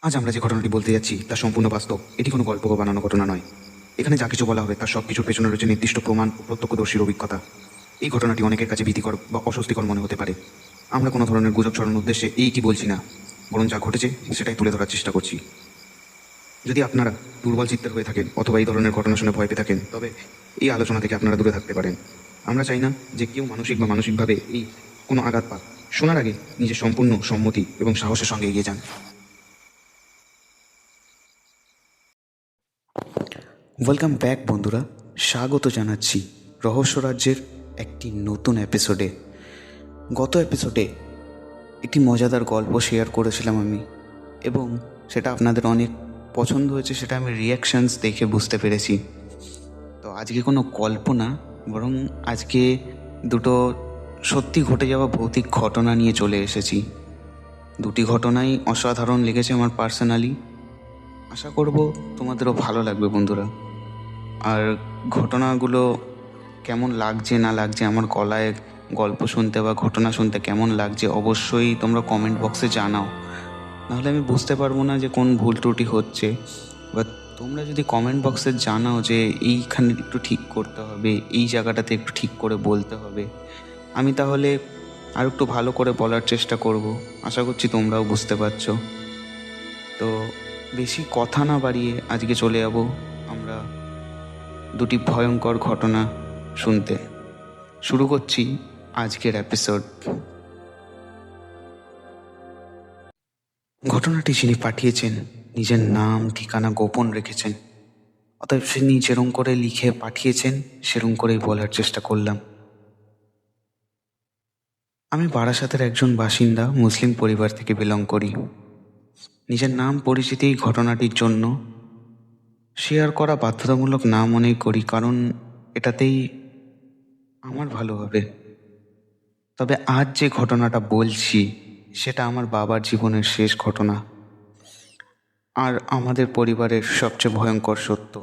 আজ আমরা যে ঘটনাটি বলতে যাচ্ছি তা সম্পূর্ণ বাস্তব। এটি কোনো গল্প বা বানানো ঘটনা নয়। এখানে যা কিছু বলা হবে তার সব কিছুর পেছনে রয়েছে নির্দিষ্ট প্রমাণ ও প্রত্যক্ষদর্শীর অভিজ্ঞতা। এই ঘটনাটি অনেকের কাছে ভীতিকর বা অস্বস্তিকর মনে হতে পারে। আমরা কোনো ধরনের গুজব ছড়ানোর উদ্দেশ্যে কি বলছি না, বরং যা ঘটেছে সেটাই তুলে ধরার চেষ্টা করছি। যদি আপনারা দুর্বল চিত্তের হয়ে থাকেন অথবা এই ধরনের ঘটনা শুনে ভয় পেয়ে থাকেন, তবে এই আলোচনা থেকে আপনারা দূরে থাকতে পারেন। আমরা চাই না যে কেউ মানসিকভাবে কোনো আঘাত পাক। শোনার আগে নিজের সম্পূর্ণ সম্মতি এবং সাহসের সঙ্গে এগিয়ে যান। ওয়েলকাম ব্যাক বন্ধুরা, স্বাগত জানাচ্ছি রহস্য রাজ্যের একটি নতুন এপিসোডে। গত এপিসোডে একটি মজাদার গল্প শেয়ার করেছিলাম আমি, এবং সেটা আপনাদের অনেক পছন্দ হয়েছে, সেটা আমি রিয়াকশানস দেখে বুঝতে পেরেছি। তো আজকে কোনো গল্প না, বরং আজকে দুটো সত্যি ঘটে যাওয়া ভৌতিক ঘটনা নিয়ে চলে এসেছি। দুটি ঘটনাই অসাধারণ লেগেছে আমার পার্সোনালি। আশা করব তোমাদেরও ভালো লাগবে বন্ধুরা। আর ঘটনাগুলো কেমন লাগছে না লাগছে, আমার গলায় গল্প শুনতে বা ঘটনা শুনতে কেমন লাগছে, অবশ্যই তোমরা কমেন্ট বক্সে জানাও। নাহলে আমি বুঝতে পারবো না যে কোন ভুল ত্রুটি হচ্ছে। বা তোমরা যদি কমেন্ট বক্সে জানাও যে এইখানে একটু ঠিক করতে হবে, এই জায়গাটাতে একটু ঠিক করে বলতে হবে, আমি তাহলে আর একটু ভালো করে বলার চেষ্টা করব। আশা করছি তোমরাও বুঝতে পারছো। তো বেশি কথা না বাড়িয়ে আজকে চলে যাব আমরা দুটি ভয়ঙ্কর ঘটনা শুনতে। শুরু করছি আজকের এপিসোড। ঘটনাটি যিনি পাঠিয়েছেন নিজের নাম ঠিকানা গোপন রেখেছেন, অতএব তিনি যেরম করে লিখে পাঠিয়েছেন সেরম করেই বলার চেষ্টা করলাম। আমি বারাসাতের একজন বাসিন্দা, মুসলিম পরিবার থেকে বিলং করি। নিজের নাম পরিচিতি এই ঘটনাটির জন্য শেয়ার করা বাধ্যতামূলক না মনে করি, কারণ এটাতেই আমার ভালো হবে। তবে আজ যে ঘটনাটা বলছি সেটা আমার বাবার জীবনের শেষ ঘটনা, আর আমাদের পরিবারের সবচেয়ে ভয়ঙ্কর সত্য।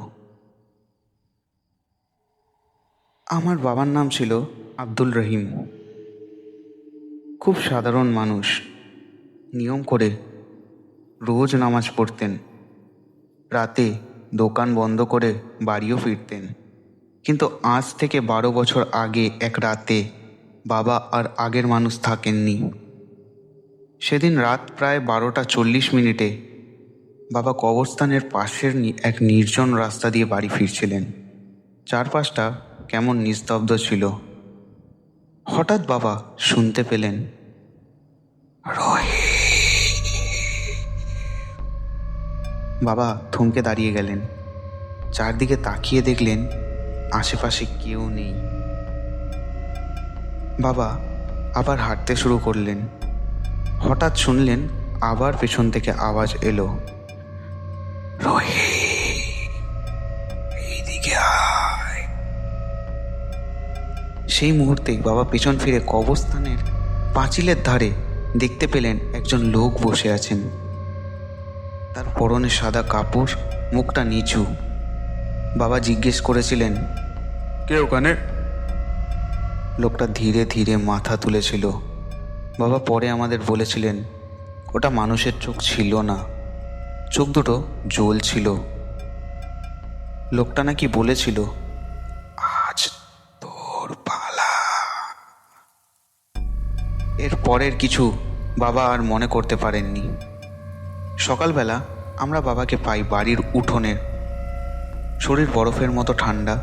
আমার বাবার নাম ছিল আব্দুল রহিম। খুব সাধারণ মানুষ, নিয়ম করে রোজ নামাজ পড়তেন, রাতে দোকান বন্ধ করে বাড়িও ফিরতেন। কিন্তু আজ থেকে 12 বছর আগে এক রাতে বাবা আর আগের মানুষ থাকেননি। সেদিন রাত প্রায় 12টা 40 মিনিটে বাবা কবরস্থানের পাশের এক নির্জন রাস্তা দিয়ে বাড়ি ফিরছিলেন। চারপাশটা কেমন নিস্তব্ধ ছিল। হঠাৎ বাবা শুনতে পেলেন, রহিম। বাবা থমকে দাঁড়িয়ে গেলেন। চারদিকে তাকিয়ে দেখলেন আশেপাশে কেউ নেই। বাবা আবার হাঁটতে শুরু করলেন। হঠাৎ শুনলেন আবার পেছন থেকে আওয়াজ এলো, রহিম, এইদিকে আয়। সেই মুহূর্তেই বাবা পেছন ফিরে কবরস্থানের পাঁচিলের ধারে দেখতে পেলেন একজন লোক বসে আছেন। তার পরনে সাদা কাপড়, মুখটা নিচু। বাবা জিজ্ঞেস করেছিলেন, কে ওখানে? লোকটা ধীরে ধীরে মাথা তুলেছিল। বাবা পরে আমাদের বলেছিলেন, ওটা মানুষের চোখ ছিল না, চোখ দুটো জ্বলছিল। লোকটা নাকি বলেছিল, আজ তোর পালা। এর পরের কিছু বাবা আর মনে করতে পারেননি। সকালবেলা আমরা বাবাকে পাই বাড়ির উঠোনে, শরীর বরফের মতো ঠান্ডা,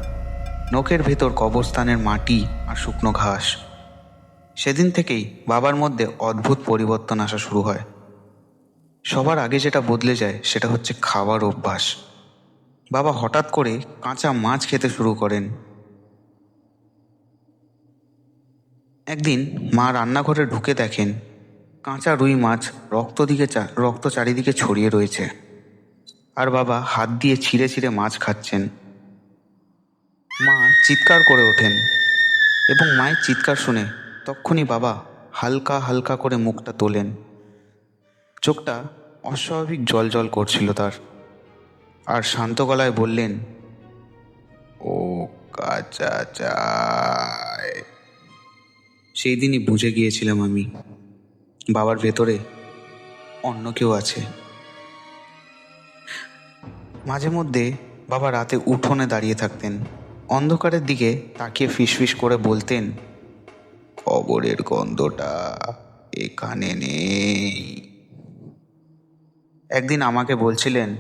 নখের ভেতর কবরস্থানের মাটি আর শুকনো ঘাস। সেদিন থেকেই বাবার মধ্যে অদ্ভুত পরিবর্তন আসা শুরু হয়। সবার আগে যেটা বদলে যায় সেটা হচ্ছে খাবার অভ্যাস। বাবা হঠাৎ করে কাঁচা মাছ খেতে শুরু করেন। একদিন মা রান্নাঘরে ঢুকে দেখেন কাঁচা রুই মাছ রক্ত চারিদিকে ছড়িয়ে রয়েছে, আর বাবা হাত দিয়ে ছিঁড়ে ছিঁড়ে মাছ খাচ্ছেন। মা চিৎকার করে ওঠেন, এবং মায়ের চিৎকার শুনে তক্ষুনি বাবা হালকা হালকা করে মুখটা তোলেন। চোখটা অস্বাভাবিক জল জল করছিল তার, আর শান্ত গলায় বললেন, ও কাঁচা চায়। সেই দিনই বুঝে গিয়েছিলাম আমি, বাবার ভেতরে অন্য কেউ আছে। মাঝে মধ্যে বাবা রাতে উঠোনে দাঁড়িয়ে থাকতেন, অন্ধকারের দিকে তাকিয়ে ফিসফিস করে বলতেন, কবরের গন্ধটা এখানে নেই। একদিন আমাকে বলছিলেন,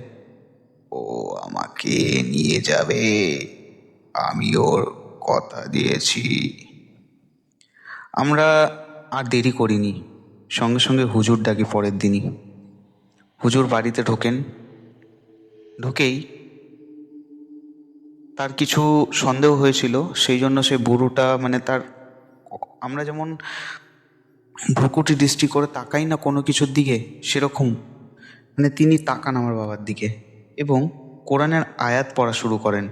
ও আমাকে নিয়ে যাবে, আমি ওর কথা দিয়েছি। আমরা আর দেরি করিনি, সঙ্গে সঙ্গে হুজুর ডাকি পরের দিনই। হুজুর বাড়িতে ঢুকেই তার কিছু সন্দেহ হয়েছিল, সেই জন্য সে বুড়োটা তার, আমরা যেমন ভ্রুকুটি দৃষ্টি করে তাকাই না কোনো কিছুর দিকে, সেরকম তিনি তাকান আমার বাবার দিকে এবং কোরআনের আয়াত পড়া শুরু করেন।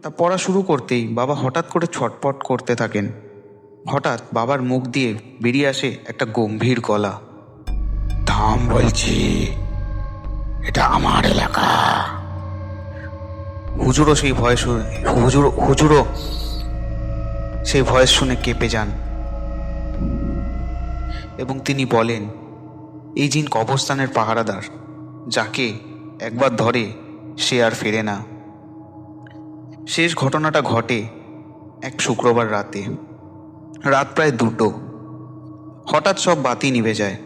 তা পড়া শুরু করতেই বাবা হঠাৎ করে ছটপট করতে থাকেন। হঠাৎ বাবার মুখ দিয়ে বেরিয়ে আসে একটা গম্ভীর গলা, থাম বলছি, এটা আমার এলাকা। হুজুরও সেই ভয়েস শুনে কেঁপে যান এবং তিনি বলেন, এই জিন কবরস্থানের পাহারাদার, যাকে একবার ধরে সে আর ফেরে না। শেষ ঘটনাটা ঘটে এক শুক্রবার রাতে, রাত প্রায় 2টো। হঠাৎ সব বাতি নিভে যায়,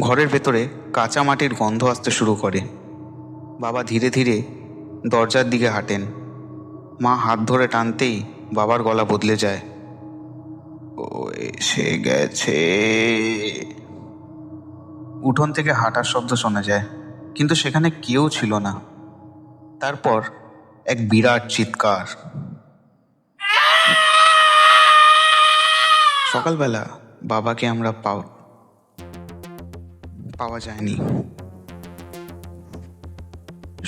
ঘরের ভেতরে কাঁচা মাটির গন্ধ আসতে শুরু করে। বাবা ধীরে ধীরে দরজার দিকে হাঁটেন। মা হাত ধরে টানতেই বাবার গলা বদলে যায়, ও এসে গেছে। উঠোন থেকে হাঁটার শব্দ শোনা যায়, কিন্তু সেখানে কেউ ছিল না। তারপর এক বিরাট চিৎকার। সকালবেলা বাবাকে আমরা পাওয়া যায়নি।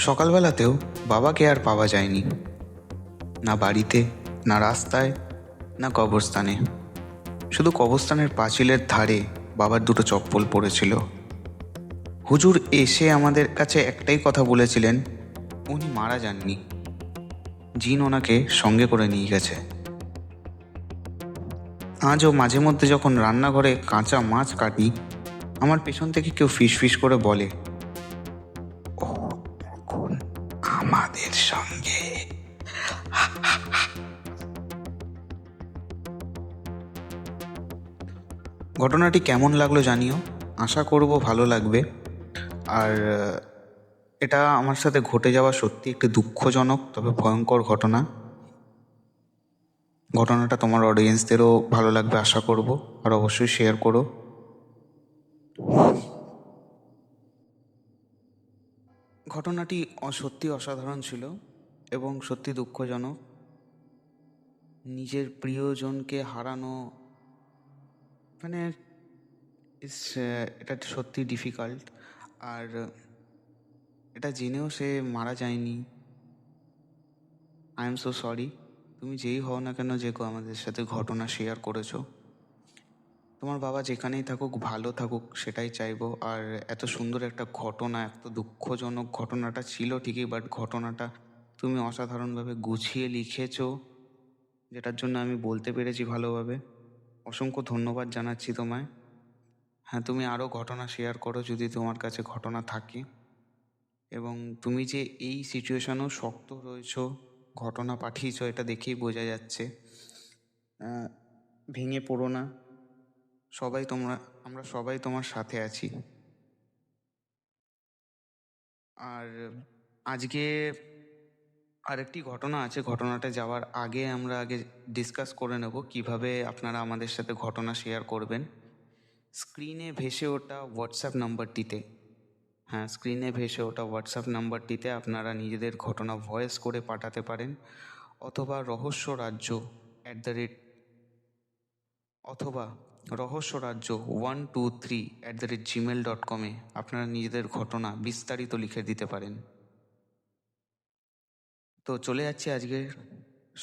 সকালবেলাতেও বাবাকে আর পাওয়া যায়নি, না বাড়িতে, না রাস্তায়, না কবরস্থানে। শুধু কবরস্থানের পাঁচিলের ধারে বাবার 2টো চপ্পল পড়েছিল। হুজুর এসে আমাদের কাছে একটাই কথা বলেছিলেন, উনি মারা যাননি, জিন ওনাকে সঙ্গে করে নিয়ে গেছে। আজও মাঝে মধ্যে যখন রান্নাঘরে কাঁচা মাছ কাটি, আমার পেছন থেকে কেউ ফিসফিস করে বলে, ও এখন আমাদের সঙ্গে। ঘটনাটি কেমন লাগলো জানিও, আশা করব ভালো লাগবে। আর এটা আমার সাথে ঘটে যাওয়া সত্যি একটি দুঃখজনক তবে ভয়ঙ্কর ঘটনাটা তোমার অডিয়েন্সদেরও ভালো লাগবে আশা করব, আর অবশ্যই শেয়ার করো। ঘটনাটি সত্যি অসাধারণ ছিল এবং সত্যি দুঃখজনক। নিজের প্রিয়জনকে হারানো এটা সত্যি ডিফিকাল্ট। আর এটা জেনেও সে মারা যায়নি। I am so sorry. তুমি যেই হও না কেন, যে আমাদের সাথে ঘটনা শেয়ার করেছো, তোমার বাবা যেখানেই থাকুক ভালো থাকুক সেটাই চাইবো। আর এত সুন্দর একটা ঘটনা, এত দুঃখজনক ঘটনাটা ছিল ঠিকই, বাট ঘটনাটা তুমি অসাধারণভাবে গুছিয়ে লিখেছো, যেটার জন্য আমি বলতে পেরেছি ভালোভাবে। অসংখ্য ধন্যবাদ জানাচ্ছি তোমায়। হ্যাঁ, তুমি আরও ঘটনা শেয়ার করো যদি তোমার কাছে ঘটনা থাকে, এবং তুমি যে এই সিচুয়েশানেও শক্ত রয়েছো, ঘটনা পাঠিয়েছো, এটা দেখেই বোঝা যাচ্ছে। ভেঙে পড়ো না, আমরা সবাই তোমার সাথে আছি। আর আজকে আরেকটি ঘটনা আছে, ঘটনাটা যাওয়ার আগে আমরা ডিসকাস করে নেব কিভাবে আপনারা আমাদের সাথে ঘটনা শেয়ার করবেন। স্ক্রিনে ভেসে ওঠা হোয়াটসঅ্যাপ নাম্বারটিতে আপনারা নিজেদের ঘটনা ভয়েস করে পাঠাতে পারেন, অথবা রহস্যরাজ্য123@gmail.com আপনারা নিজেদের ঘটনা বিস্তারিত লিখে দিতে পারেন। তো চলে যাচ্ছি আজকের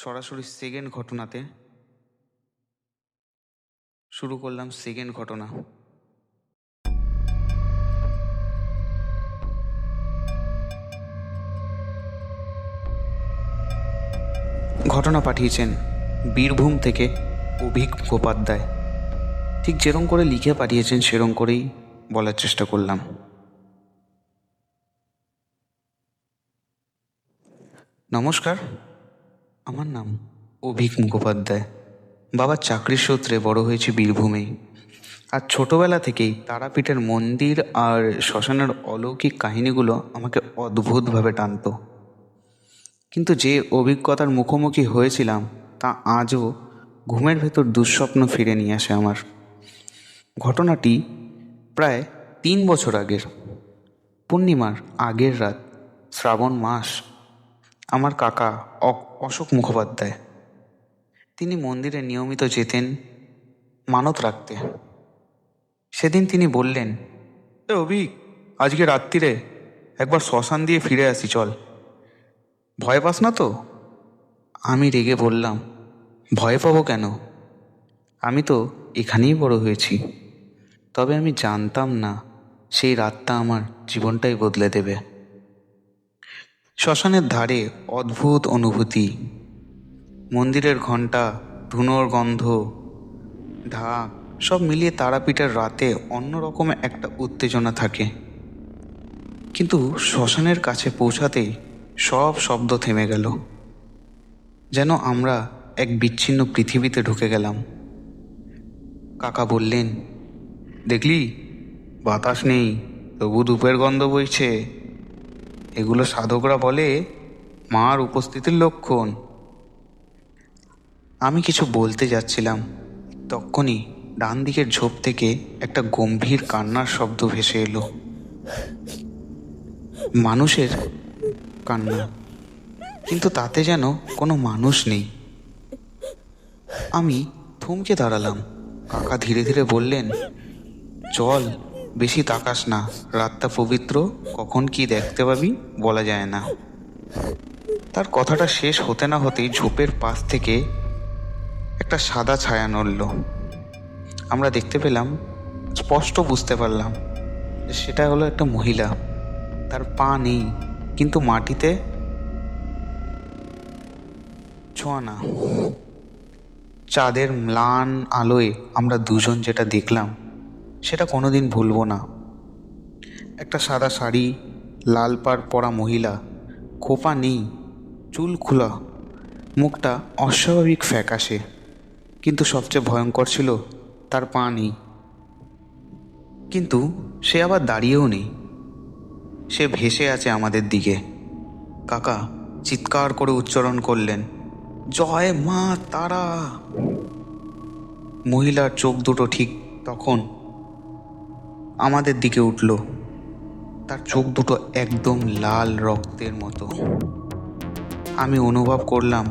সরাসরি সেকেন্ড ঘটনাতে। শুরু করলাম সেকেন্ড ঘটনা। ঘটনা পাঠিয়েছেন বীরভূম থেকে অভিক মুখোপাধ্যায়। ঠিক যেরকম করে লিখে পাঠিয়েছেন সেরকম করেই বলার চেষ্টা করলাম। নমস্কার, আমার নাম অভিক মুখোপাধ্যায়। বাবার চাকরির সূত্রে বড় হয়েছি বীরভূমেই। আর ছোটবেলা থেকেই তারাপীঠের মন্দির আর শ্মশানের অলৌকিক কাহিনীগুলো আমাকে অদ্ভুতভাবে টানতো। কিন্তু যে অভিজ্ঞতার মুখোমুখি হয়েছিলাম তা আজও ঘুমের ভেতর দুঃস্বপ্ন ফিরে নিয়ে আসে আমার। ঘটনাটি প্রায় 3 বছর আগের। পূর্ণিমার আগের রাত, শ্রাবণ মাস। আমার কাকা অশোক মুখোপাধ্যায়, তিনি মন্দিরে নিয়মিত যেতেন মানত রাখতে। সেদিন তিনি বললেন, এ অভিক, আজকে রাত্রিরে একবার শ্মশান দিয়ে ফিরে আসি, চল। ভয় পাস না তো? আমি রেগে বললাম, ভয় পাবো কেন? আমি তো এখানেই বড় হয়েছি। তবে আমি জানতাম না সেই রাতটা আমার জীবনটাই বদলে দেবে। শ্মশানের ধারে অদ্ভুত অনুভূতি। মন্দিরের ঘণ্টা, ধুনোর গন্ধ, ঢাক সব মিলিয়ে তারাপীঠের রাতে অন্যরকম একটা উত্তেজনা থাকে। কিন্তু শ্মশানের কাছে পৌঁছাতেই সব শব্দ থেমে গেল। যেন আমরা এক বিচ্ছিন্ন পৃথিবীতে ঢুকে গেলাম। কাকা বললেন, দেখলি, বাতাস নেই, তবু ধূপের গন্ধ বইছে। এগুলো সাধকরা বলে মার উপস্থিতির লক্ষণ। আমি কিছু বলতে যাচ্ছিলাম, তখনই ডান দিকের ঝোপ থেকে একটা গম্ভীর কান্নার শব্দ ভেসে এলো। মানুষের কান্না, কিন্তু তাতে যেন কোনো মানুষ নেই। আমি থমকে দাঁড়ালাম। কাকা ধীরে ধীরে বললেন, চল, বেশি তাকাস না, রাতটা পবিত্র, কখন কি দেখতে পাবি বলা যায় না। তার কথাটা শেষ হতে না হতেই ঝোপের পাশ থেকে একটা সাদা ছায়া নড়ল। আমরা দেখতে পেলাম, স্পষ্ট বুঝতে পারলাম যে সেটা হলো একটা মহিলা। তার পা নেই, কিন্তু মাটিতে ছোঁয়া। চাঁদের ম্লান আলোয় আমরা দুজন যেটা দেখলাম সেটা কোনোদিন ভুলব না। একটা সাদা শাড়ি, লাল পাড় পরা মহিলা, খোপা নেই, চুল খোলা, মুখটা অস্বাভাবিক ফ্যাকাশে। কিন্তু সবচেয়ে ভয়ঙ্কর ছিল তার পা নেই। কিন্তু সে আবার দাঁড়িয়েও নেই, সে ভেসে আছে আমাদের দিকে। কাকা চিৎকার করে উচ্চারণ করলেন, জয় মা তারা। মহিলার চোখ দুটো ঠিক তখন আমাদের দিকে উঠল। তার চোখ দুটো একদম লাল রক্তের মতো। আমি অনুভব করলাম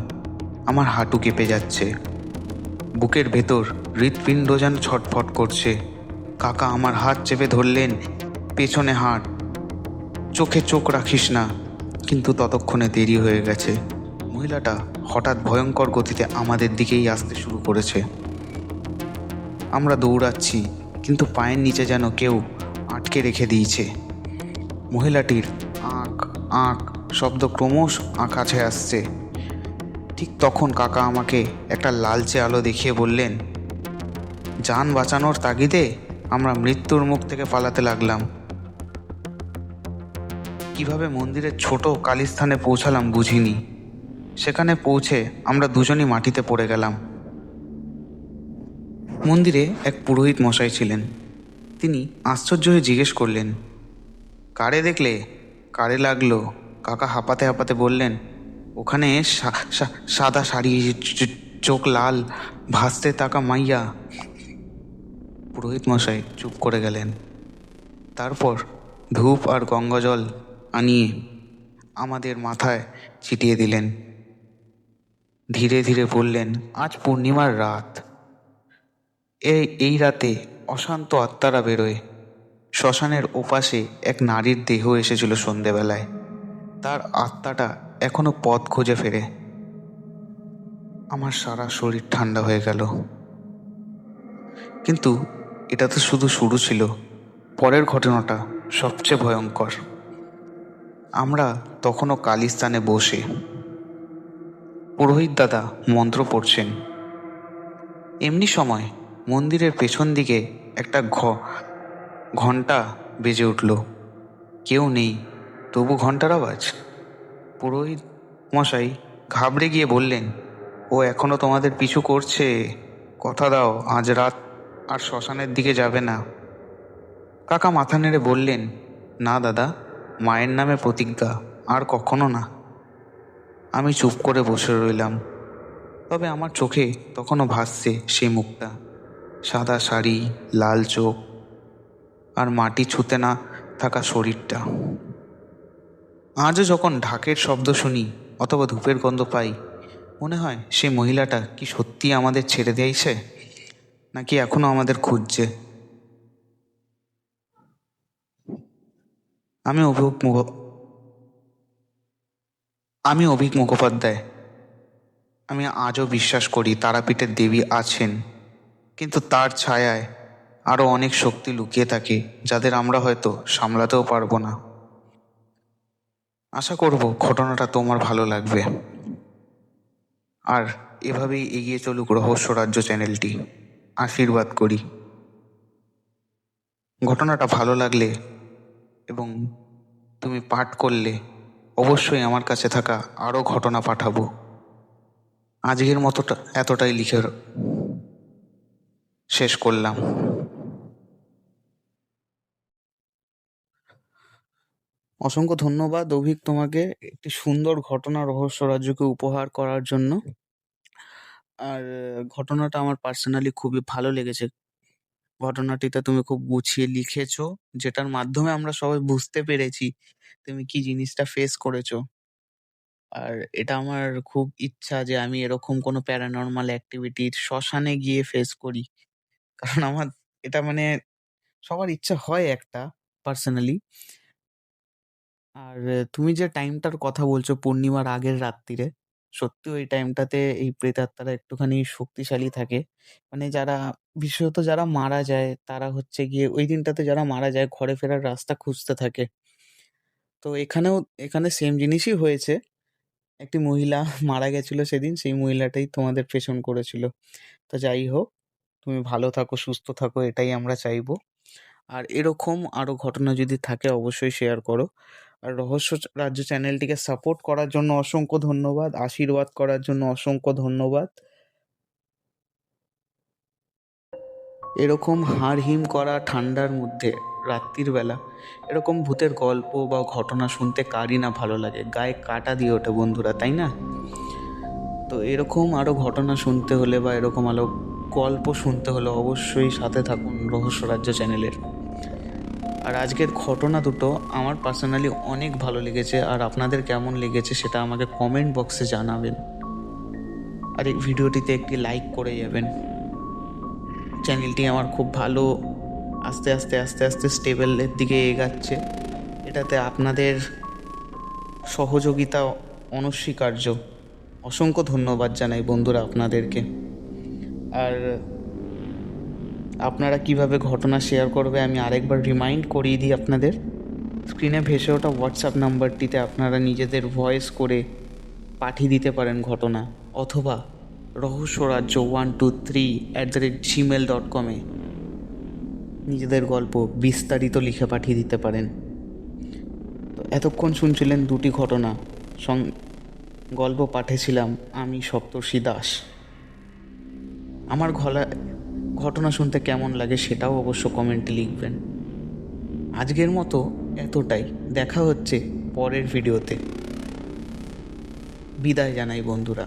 আমার হাঁটু কেঁপে যাচ্ছে, বুকের ভেতর হৃৎপিণ্ড যেন ছটফট করছে। কাকা আমার হাত চেপে ধরলেন, পেছনে হাঁট, চোখে চোখ রাখিস না। কিন্তু ততক্ষণে দেরি হয়ে গেছে। মহিলাটা হঠাৎ ভয়ঙ্কর গতিতে আমাদের দিকেই আসতে শুরু করেছে। আমরা দৌড়াচ্ছি, কিন্তু পায়ের নিচে যেন কেউ আটকে রেখে দিয়েছে। মহিলাটির আঁক আঁক শব্দ ক্রমশ কাছে আসছে। ঠিক তখন কাকা আমাকে একটা লালচে আলো দেখিয়ে বললেন, যান বাঁচানোর তাগিদে আমরা মৃত্যুর মুখ থেকে পালাতে লাগলাম। কিভাবে মন্দিরের ছোট কালীস্থানে পৌঁছালাম বুঝিনি। সেখানে পৌঁছে আমরা দুজনই মাটিতে পড়ে গেলাম। মন্দিরে এক পুরোহিত মশাই ছিলেন। তিনি আশ্চর্য হয়ে জিজ্ঞেস করলেন, কারে দেখলে, কারে লাগলো? কাকা হাঁপাতে হাঁপাতে বললেন, ওখানে সাদা শাড়ি, চোখ লাল, ভাসতে তাকা মাইয়া। পুরোহিত মশাই চুপ করে গেলেন। তারপর ধূপ আর গঙ্গাজল আনিয়ে আমাদের মাথায় ছিটিয়ে দিলেন। ধীরে ধীরে বললেন, আজ পূর্ণিমার রাত। এই রাতে অশান্ত আত্মারা বেরোয়। শ্মশানের ওপাশে এক নারীর দেহ এসেছিল সন্ধেবেলায়। তার আত্মাটা এখনো পথ খুঁজে ফেরে। আমার সারা শরীর ঠান্ডা হয়ে গেল। কিন্তু এটা তো শুধু শুরু ছিল। পরের ঘটনাটা সবচেয়ে ভয়ঙ্কর। আমরা তখনও কালীস্থানে বসে, পুরোহিত দাদা মন্ত্র পড়ছেন। এমনি সময় মন্দিরের পেছন দিকে একটা ঘন্টা বেজে উঠল। কেউ নেই, তবু ঘন্টার আওয়াজ। পুরোহিত মশাই ঘাবড়ে গিয়ে বললেন, ও এখনো তোমাদের পিছু করছে? কথা দাও আজ রাত আর শ্মশানের দিকে যাবে না। কাকা মাথা নেড়ে বললেন, না দাদা, মায়ের নামে প্রতিজ্ঞা, আর কখনো না। আমি চুপ করে বসে রইলাম। তবে আমার চোখে তখনও ভাসছে সেই মুখটা, সাদা শাড়ি, লাল চোখ, আর মাটি ছুঁতে না থাকা শরীরটা। আজও যখন ঢাকের শব্দ শুনি অথবা ধূপের গন্ধ পাই, মনে হয় সেই মহিলাটা কি সত্যি আমাদের ছেড়ে দিয়েছে, নাকি এখনো আমাদের খুঁজছে। আমি অভিক মুখ আমি অভিক মুখোপাধ্যায়। আমি আজও বিশ্বাস করি তারাপীঠের দেবী আছেন, কিন্তু তার ছায়ায় আরও অনেক শক্তি লুকিয়ে থাকে, যাদের আমরা হয়তো সামলাতেও পারবো না। আশা করব ঘটনাটা তোমার ভালো লাগবে, আর এভাবেই এগিয়ে চলুক রহস্য রাজ্য চ্যানেলটি। আশীর্বাদ করি। ঘটনাটা ভালো লাগলে এবং তুমি পাঠ করলে অবশ্যই আমার কাছে থাকা আরও ঘটনা পাঠাবো। আজকের মতোটা এতটাই লিখে শেষ করলাম। অসংখ্য ধন্যবাদ অভিক তোমাকে একটি সুন্দর ঘটনা রহস্য রাজ্যকে উপহার করার জন্য। আর ঘটনাটা আমার পার্সোনালি খুবই ভালো লেগেছে। ঘটনাটিতে তুমি খুব গুছিয়ে লিখেছো, যেটার মাধ্যমে আমরা সবাই বুঝতে পেরেছি তুমি কি জিনিসটা ফেস করেছো। আর এটা আমার খুব ইচ্ছা যে আমি এরকম কোনো প্যারানর্মাল অ্যাক্টিভিটি শ্মশানে গিয়ে ফেস করি, কারণ আমার এটা মানে সবার ইচ্ছা হয় একটা পার্সোনালি। আর তুমি যে টাইমটার কথা বলছো পূর্ণিমার আগের রাত্রিরে, সত্যি ওই টাইমটাতে এই প্রেতাত্মারা একটুখানি শক্তিশালী থাকে। মানে যারা, বিশেষত যারা মারা যায়, তারা হচ্ছে গিয়ে ওই দিনটাতে যারা মারা যায় ঘরে ফেরার রাস্তা খুঁজতে থাকে। তো এখানে সেম জিনিসই হয়েছে। একটি মহিলা মারা গেছিল সেদিন, সেই মহিলাটাই তোমাদের পেছন করেছিল। তো যাই হোক, তুমি ভালো থাকো, সুস্থ থাকো, এটাই আমরা চাইবো। আর এরকম আরও ঘটনা যদি থাকে অবশ্যই শেয়ার করো। আর রাজ্য চ্যানেলটিকে সাপোর্ট করার জন্য অসংখ্য ধন্যবাদ, আশীর্বাদ করার জন্য অসংখ্য ধন্যবাদ। এরকম হাড় হিম করা ঠান্ডার মধ্যে রাত্রির বেলা এরকম ভূতের গল্প বা ঘটনা শুনতে কারই না ভালো লাগে, গায়ে কাঁটা দিয়ে ওঠে বন্ধুরা, তাই না? তো এরকম আরও ঘটনা শুনতে হলে বা এরকম আরও গল্প শুনতে হলে অবশ্যই সাথে থাকুন রহস্য রাজ্য চ্যানেলের। আর আজকের ঘটনা দুটো আমার পার্সোনালি অনেক ভালো লেগেছে, আর আপনাদের কেমন লেগেছে সেটা আমাকে কমেন্ট বক্সে জানাবেন। আর এই ভিডিওটিতে একটি লাইক করে যাবেন। চ্যানেলটি আমার খুব ভালো আস্তে আস্তে আস্তে আস্তে স্টেবলের দিকে এগাচ্ছে। এটাতে আপনাদের সহযোগিতা অনস্বীকার্য। অসংখ্য ধন্যবাদ জানাই বন্ধুরা আপনাদেরকে। আর আপনারা কিভাবে ঘটনা শেয়ার করবে আমি আরেকবার রিমাইন্ড করিয়ে দিই আপনাদের। স্ক্রিনে ভেসে ওঠা হোয়াটসঅ্যাপ নাম্বারটিতে আপনারা নিজেদের ভয়েস করে পাঠিয়ে দিতে পারেন ঘটনা, অথবা রহস্যরাজ্য 123@gmail.com নিজেদের গল্প বিস্তারিত লিখে পাঠিয়ে দিতে পারেন। তো এতক্ষণ শুনছিলেন দুটি ঘটনা, গল্প পাঠিয়েছিলাম আমি সপ্তর্ষি দাস। আমার ঘটনা শুনতে কেমন লাগে সেটাও অবশ্য কমেন্টে লিখবেন। আজকের মতো এতটাই, দেখা হচ্ছে পরের ভিডিওতে। বিদায় জানাই বন্ধুরা।